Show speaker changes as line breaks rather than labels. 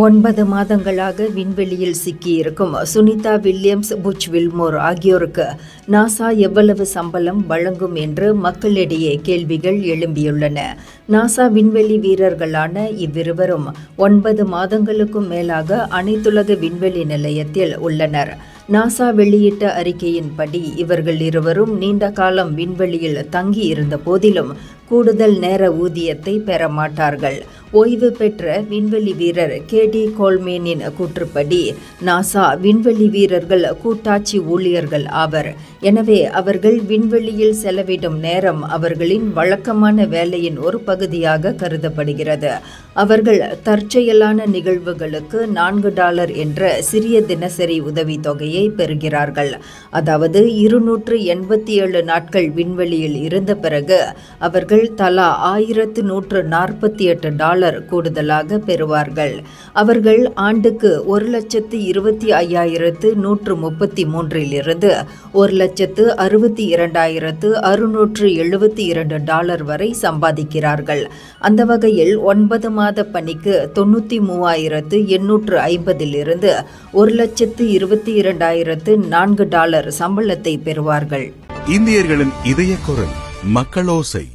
9 மாதங்களாக விண்வெளியில் சிக்கியிருக்கும் Sunita Williams, புச் Willmore ஆகியோருக்கு நாசா எவ்வளவு சம்பளம் வழங்கும் என்று மக்களிடையே கேள்விகள் எழும்பியுள்ளன. நாசா விண்வெளி வீரர்களான இவ்விருவரும் 9 மாதங்களுக்கும் மேலாக அனைத்துலக விண்வெளி நிலையத்தில் உள்ளனர். நாசா வெளியிட்ட அறிக்கையின்படி இவர்கள் இருவரும் நீண்ட காலம் விண்வெளியில் தங்கி இருந்த போதிலும் கூடுதல் நேர ஊதியத்தை பெற மாட்டார்கள். ஓய்வு பெற்ற விண்வெளி வீரர் கேடி கோல்மேனின் கூற்றுப்படி நாசா விண்வெளி வீரர்கள் கூட்டாட்சி ஊழியர்கள் ஆவர். எனவே அவர்கள் விண்வெளியில் செலவிடும் நேரம் அவர்களின் வழக்கமான வேலையின் ஒரு பகுதியாக கருதப்படுகிறது. அவர்கள் தற்செயலான நிகழ்வுகளுக்கு $4 என்ற சிறிய தினசரி உதவித்தொகையை பெறுகிறார்கள். அதாவது 287 நாட்கள் விண்வெளியில் இருந்த பிறகு அவர்கள் தலா $1148 கூடுதலாக பெறுவார்கள். அவர்கள் ஆண்டுக்கு $1,25,133 இருந்து $1,62,672 வரை சம்பாதிக்கிறார்கள். அந்த வகையில் 9 மாத பணிக்கு $93,850 இருந்து $1,22,004 சம்பளத்தை பெறுவார்கள்.
இந்தியர்களின் இதய குரல் மக்களோசை.